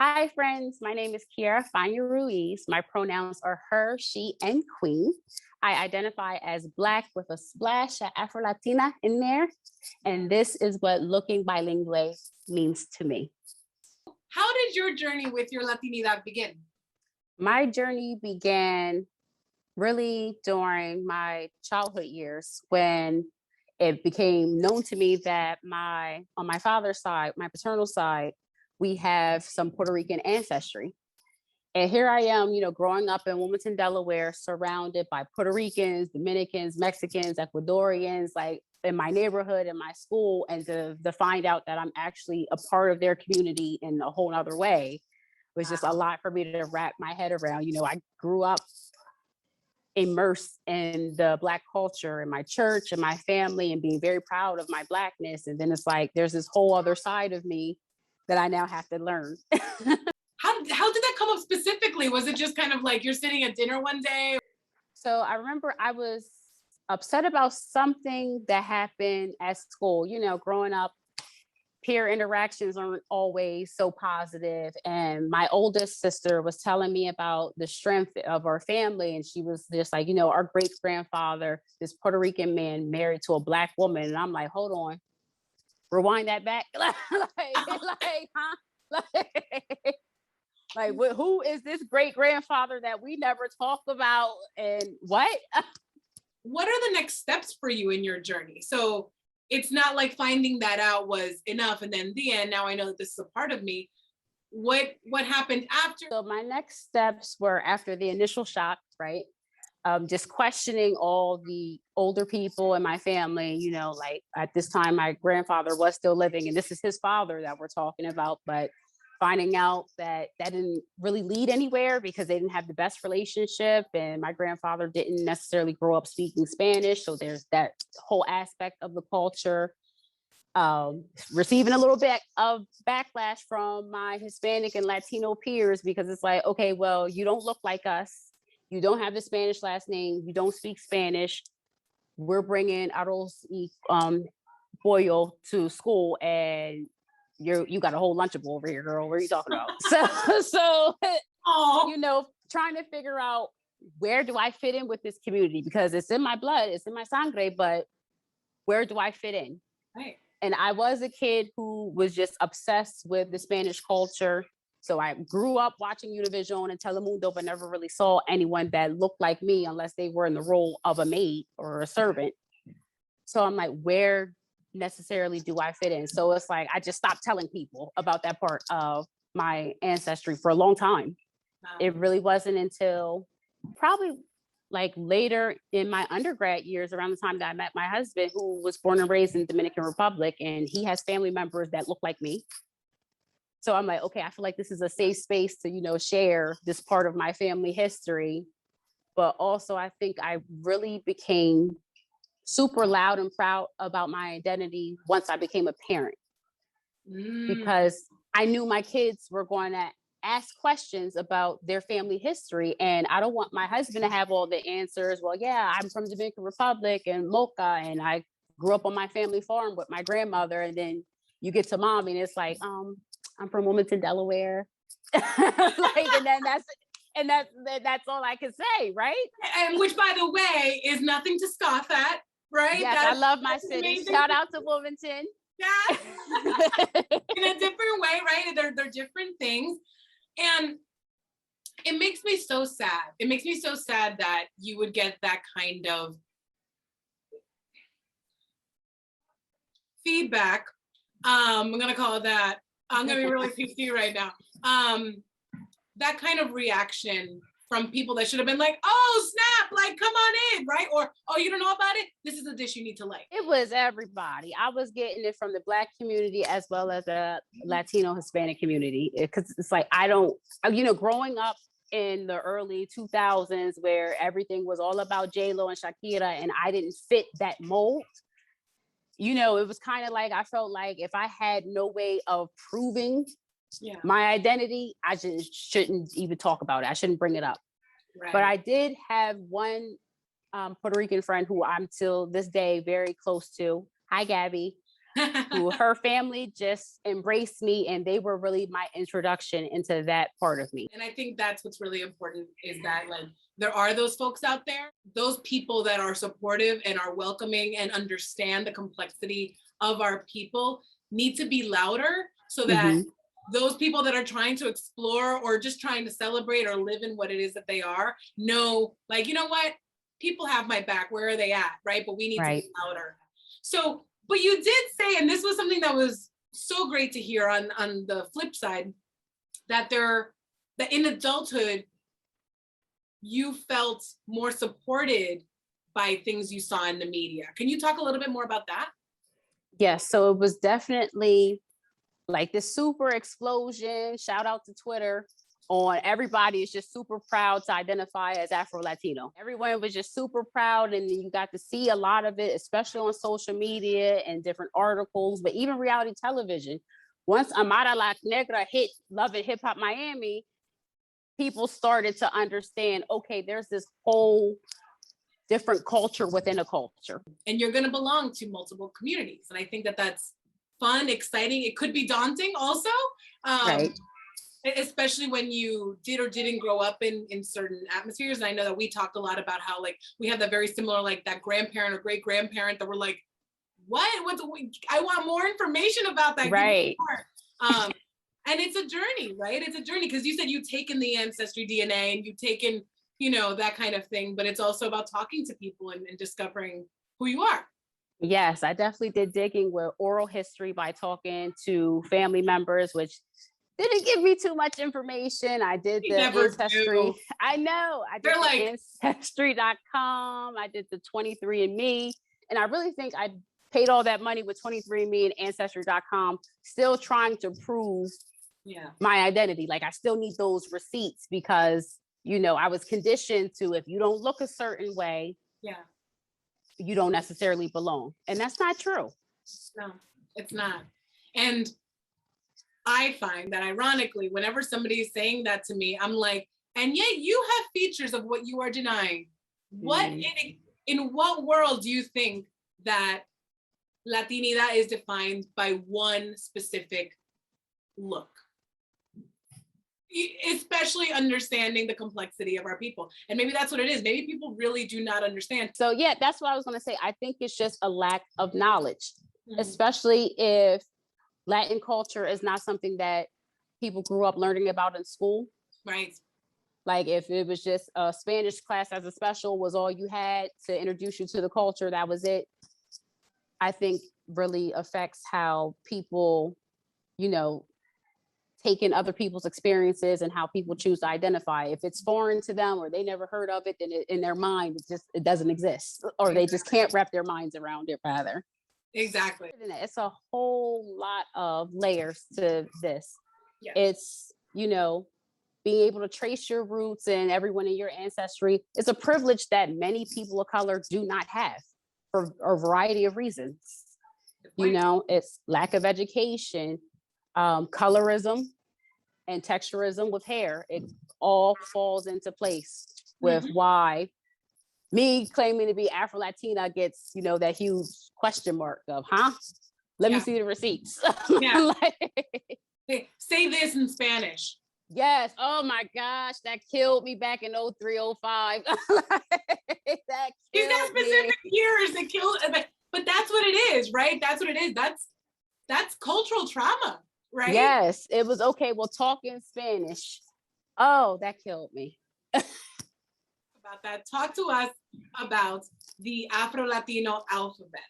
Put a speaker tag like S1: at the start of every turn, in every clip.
S1: Hi, friends. My name is Keaira Ruiz. My pronouns are her, she, and queen. I identify as Black with a splash of AfroLatina in there. And this is what looking bilingual means to me.
S2: How did your journey with your Latinidad begin?
S1: My journey began really during my childhood years when it became known to me that on my father's side, my paternal side, we have some Puerto Rican ancestry. And here I am, growing up in Wilmington, Delaware, surrounded by Puerto Ricans, Dominicans, Mexicans, Ecuadorians, like in my neighborhood, in my school, and to find out that I'm actually a part of their community in a whole other way was just a lot for me to wrap my head around. I grew up immersed in the Black culture in my church and my family and being very proud of my Blackness. And then it's like, there's this whole other side of me that I now have to learn.
S2: How did that come up specifically? Was it just kind of like you're sitting at dinner one day?
S1: So I remember I was upset about something that happened at school. Growing up, peer interactions aren't always so positive. And my oldest sister was telling me about the strength of our family. And she was just like, our great grandfather, this Puerto Rican man married to a Black woman. And I'm like, hold on, rewind that back. Huh? Who is this great grandfather that we never talk about? And what?
S2: What are the next steps for you in your journey? So it's not like finding that out was enough. And then the end, now I know that this is a part of me. What happened after?
S1: So my next steps were after the initial shock, right? Just questioning all the older people in my family, like at this time, my grandfather was still living and this is his father that we're talking about, but finding out that didn't really lead anywhere because they didn't have the best relationship and my grandfather didn't necessarily grow up speaking Spanish. So there's that whole aspect of the culture. Receiving a little bit of backlash from my Hispanic and Latino peers because it's like, okay, well, you don't look like us. You don't have the Spanish last name. You don't speak Spanish. We're bringing arroz y pollo to school and you got a whole Lunchable over here, girl. What are you talking about? So trying to figure out where do I fit in with this community because it's in my blood, it's in my sangre, but where do I fit in?
S2: Right.
S1: And I was a kid who was just obsessed with the Spanish culture. So I grew up watching Univision and Telemundo, but never really saw anyone that looked like me unless they were in the role of a maid or a servant. So I'm like, where necessarily do I fit in? So it's like, I just stopped telling people about that part of my ancestry for a long time. Wow. It really wasn't until probably like later in my undergrad years, around the time that I met my husband, who was born and raised in the Dominican Republic, and he has family members that look like me. So I'm like, okay, I feel like this is a safe space to, share this part of my family history. But also I think I really became super loud and proud about my identity once I became a parent. Because I knew my kids were going to ask questions about their family history. And I don't want my husband to have all the answers. Well, yeah, I'm from Dominican Republic and Mocha, and I grew up on my family farm with my grandmother. And then you get to mom and it's like, I'm from Wilmington, Delaware. And then that's all I can say, right?
S2: And which, by the way, is nothing to scoff at, right?
S1: Yes, I love my city. Amazing. Shout out to Wilmington.
S2: Yeah. In a different way, right? They're different things. And it makes me so sad. It makes me so sad that you would get that kind of feedback. I'm going to call it that. I'm going to be really PC right now. That kind of reaction from people that should have been like, oh, snap, like, come on in, right? Or, oh, you don't know about it? This is a dish you need to like.
S1: It was everybody. I was getting it from the Black community as well as the Latino Hispanic community. Because it's like, growing up in the early 2000s where everything was all about J-Lo and Shakira and I didn't fit that mold, it was kind of like, I felt like if I had no way of proving my identity, I just shouldn't even talk about it. I shouldn't bring it up. Right. But I did have one Puerto Rican friend who I'm till this day very close to. Hi, Gabby. who her family just embraced me, and they were really my introduction into that part of me.
S2: And I think that's what's really important, is that like there are those folks out there, those people that are supportive and are welcoming and understand the complexity of our people need to be louder, so that those people that are trying to explore or just trying to celebrate or live in what it is that they are know, like, you know what, people have my back, where are they at, right? But we need to be louder. So, but you did say, and this was something that was so great to hear on the flip side, that that in adulthood, you felt more supported by things you saw in the media. Can you talk a little bit more about that?
S1: Yes, so it was definitely like this super explosion, shout out to Twitter, on everybody is just super proud to identify as Afro-Latino. Everyone was just super proud, and you got to see a lot of it, especially on social media and different articles, but even reality television. Once Amara La Negra hit Love and Hip Hop Miami, people started to understand, okay, there's this whole different culture within a culture.
S2: And you're gonna belong to multiple communities. And I think that that's fun, exciting. It could be daunting also.
S1: Right.
S2: Especially when you did or didn't grow up in certain atmospheres. And I know that we talked a lot about how like we have that very similar, like that grandparent or great grandparent that were like, what's I want more information about that.
S1: Right.
S2: And it's a journey, right? It's a journey, because you said you've taken the ancestry DNA and you've taken, you know, that kind of thing, but it's also about talking to people and discovering who you are.
S1: Yes, I definitely did digging with oral history by talking to family members, which didn't give me too much information. I did the ancestry.
S2: Do.
S1: I know. I did ancestry.com. I did the 23andMe. And I really think I paid all that money with 23andMe and ancestry.com, still trying to prove my identity. Like I still need those receipts, because, you know, I was conditioned to, if you don't look a certain way, you don't necessarily belong. And that's not true.
S2: No, it's not. And I find that ironically, whenever somebody is saying that to me, I'm like, and yet you have features of what you are denying. What in what world do you think that Latinidad is defined by one specific look? Especially understanding the complexity of our people. And maybe that's what it is. Maybe people really do not understand.
S1: So yeah, that's what I was going to say. I think it's just a lack of knowledge, especially if Latin culture is not something that people grew up learning about in school.
S2: Right.
S1: Like if it was just a Spanish class as a special was all you had to introduce you to the culture, that was it. I think really affects how people, you know, take in other people's experiences and how people choose to identify. If it's foreign to them or they never heard of it, then in their mind, it doesn't exist, or they just can't wrap their minds around it rather.
S2: Exactly.
S1: It's a whole lot of layers to this.
S2: Yes.
S1: It's, you know, being able to trace your roots and everyone in your ancestry is a privilege that many people of color do not have for a variety of reasons. You know, it's lack of education, colorism, and texturism with hair. It all falls into place with why me claiming to be Afro-Latina gets, you know, that huge question mark of, let me see the receipts.
S2: Say this in Spanish.
S1: Yes. Oh my gosh, that killed me back in 03, 05. That
S2: These got specific years that killed, but that's what it is, right? That's what it is. That's cultural trauma, right?
S1: Yes, it was okay. Well, talk in Spanish. Oh, that killed me.
S2: About that. Talk to us about the Afro-Latino alphabet.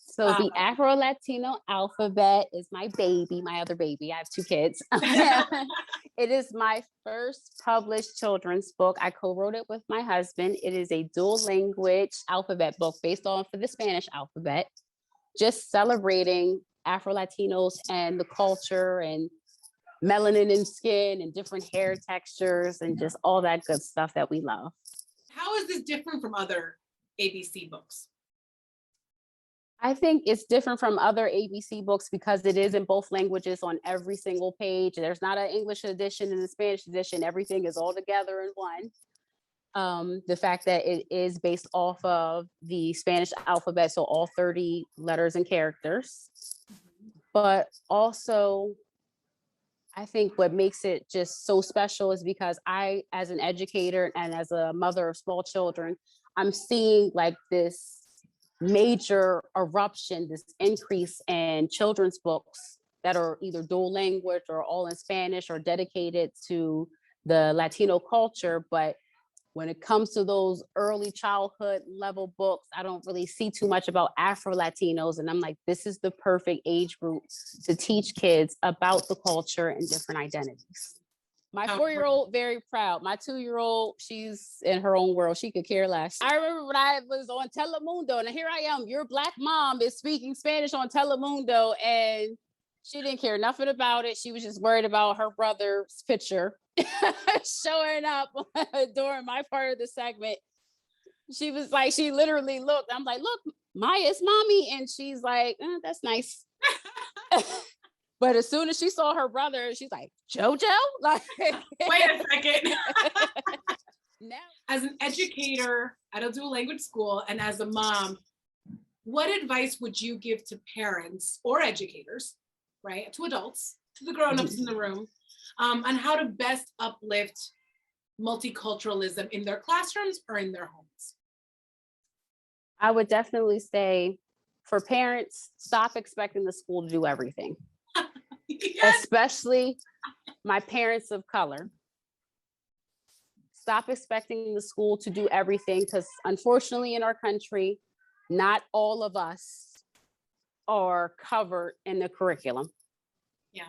S1: So the Afro-Latino alphabet is my baby, my other baby. I have 2 kids. It is my first published children's book. I co-wrote it with my husband. It is a dual language alphabet book based on for the Spanish alphabet, just celebrating Afro-Latinos and the culture and melanin in skin and different hair textures and just all that good stuff that we love.
S2: How is this different from other ABC books?
S1: I think it's different from other ABC books because it is in both languages on every single page. There's not an English edition and a Spanish edition. Everything is all together in one. The fact that it is based off of the Spanish alphabet, so all 30 letters and characters. But also, I think what makes it just so special is because I, as an educator and as a mother of small children, I'm seeing like this major eruption, this increase in children's books that are either dual language or all in Spanish or dedicated to the Latino culture. But when it comes to those early childhood level books, I don't really see too much about Afro-Latinos. And I'm like, this is the perfect age group to teach kids about the culture and different identities. My 4-year-old, very proud. My 2-year-old, she's in her own world. She could care less. I remember when I was on Telemundo, and here I am, your Black mom is speaking Spanish on Telemundo, and she didn't care nothing about it. She was just worried about her brother's picture showing up during my part of the segment. She was like, she literally looked. I'm like, look, Maya's mommy. And she's like, that's nice. But as soon as she saw her brother, she's like, JoJo? Like,
S2: wait a second.
S1: Now,
S2: as an educator at a dual language school and as a mom, what advice would you give to parents or educators, right, to adults, to the grown-ups in the room, on how to best uplift multiculturalism in their classrooms or in their homes?
S1: I would definitely say, for parents, stop expecting the school to do everything. Yes. Especially my parents of color. Stop expecting the school to do everything, because unfortunately in our country, not all of us are covered in the curriculum.
S2: Yeah.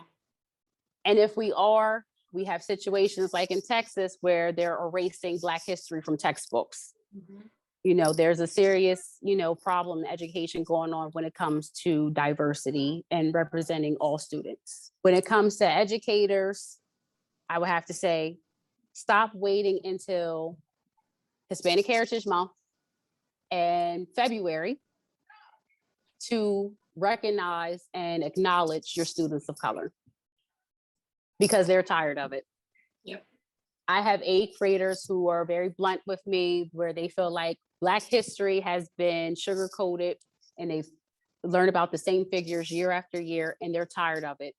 S2: And
S1: if we are, we have situations like in Texas where they're erasing Black history from textbooks. Mm-hmm. You know, there's a serious, problem in education going on when it comes to diversity and representing all students. When it comes to educators, I would have to say, stop waiting until Hispanic Heritage Month and February to recognize and acknowledge your students of color, because they're tired of it.
S2: Yep.
S1: I have 8th graders who are very blunt with me, where they feel like Black history has been sugar-coated and they've learned about the same figures year after year, and they're tired of it.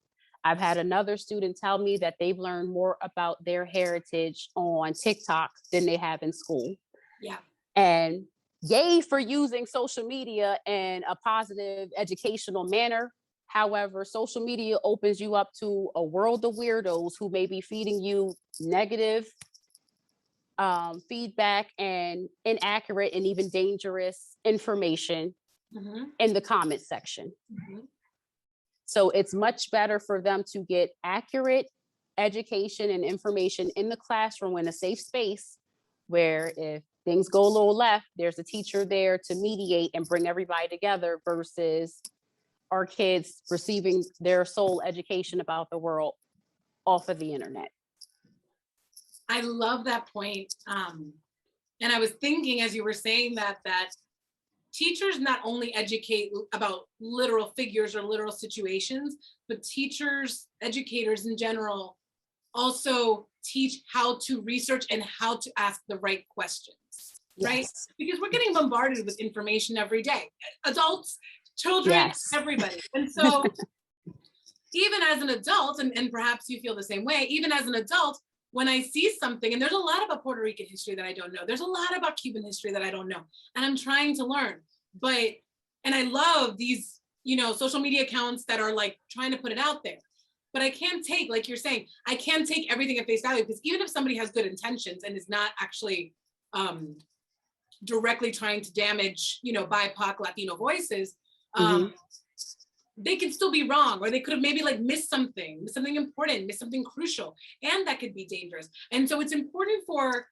S1: I've had another student tell me that they've learned more about their heritage on TikTok than they have in school.
S2: Yeah.
S1: And yay for using social media in a positive educational manner. However, social media opens you up to a world of weirdos who may be feeding you negative feedback and inaccurate and even dangerous information in the comment section. Mm-hmm. So it's much better for them to get accurate education and information in the classroom in a safe space, where if things go a little left, there's a teacher there to mediate and bring everybody together, versus our kids receiving their sole education about the world off of the internet.
S2: I love that point. And I was thinking as you were saying that teachers not only educate about literal figures or literal situations, but teachers, educators in general, also teach how to research and how to ask the right questions, right? Yes. Because we're getting bombarded with information every day. Adults, children, yes. Everybody. And so even as an adult, and perhaps you feel the same way, even as an adult, when I see something, and there's a lot about Puerto Rican history that I don't know, there's a lot about Cuban history that I don't know, and I'm trying to learn. And I love these, social media accounts that are like trying to put it out there. But I can't take, like you're saying, I can't take everything at face value, because even if somebody has good intentions and is not actually directly trying to damage, BIPOC Latino voices, they could still be wrong, or they could have maybe missed something important, missed something crucial, and that could be dangerous. And so it's important for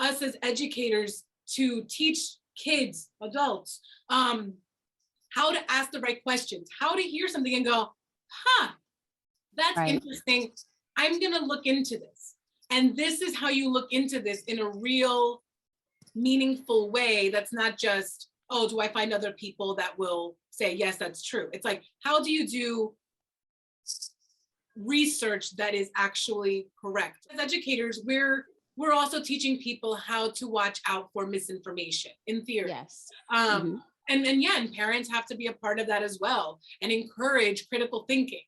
S2: us as educators to teach kids, adults, how to ask the right questions, how to hear something and go, that's right. Interesting. I'm gonna look into this. And this is how you look into this in a real, meaningful way that's not just, oh, do I find other people that will say, yes, that's true? It's like, how do you do research that is actually correct? As educators, we're we're also teaching people how to watch out for misinformation in theory.
S1: Yes.
S2: And parents have to be a part of that as well and encourage critical thinking.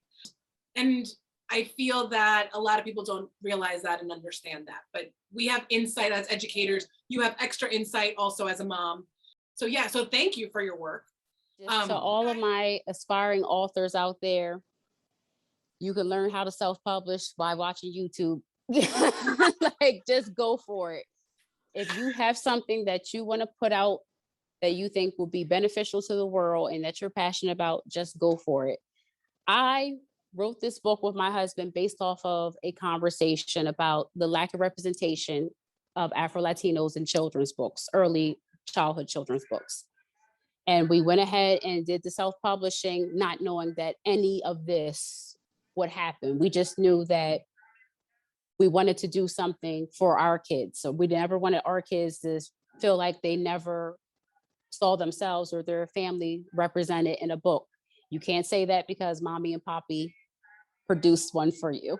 S2: And I feel that a lot of people don't realize that and understand that, but we have insight as educators. You have extra insight also as a mom. So yeah, so thank you for your work.
S1: To all of my aspiring authors out there, you can learn how to self-publish by watching YouTube. Like, just go for it. If you have something that you want to put out that you think will be beneficial to the world and that you're passionate about, just go for it. I wrote this book with my husband based off of a conversation about the lack of representation of Afro-Latinos in children's books, early childhood children's books. And we went ahead and did the self-publishing, not knowing that any of this would happen. We just knew that we wanted to do something for our kids. So we never wanted our kids to feel like they never saw themselves or their family represented in a book. You can't say that because mommy and poppy produced one for you.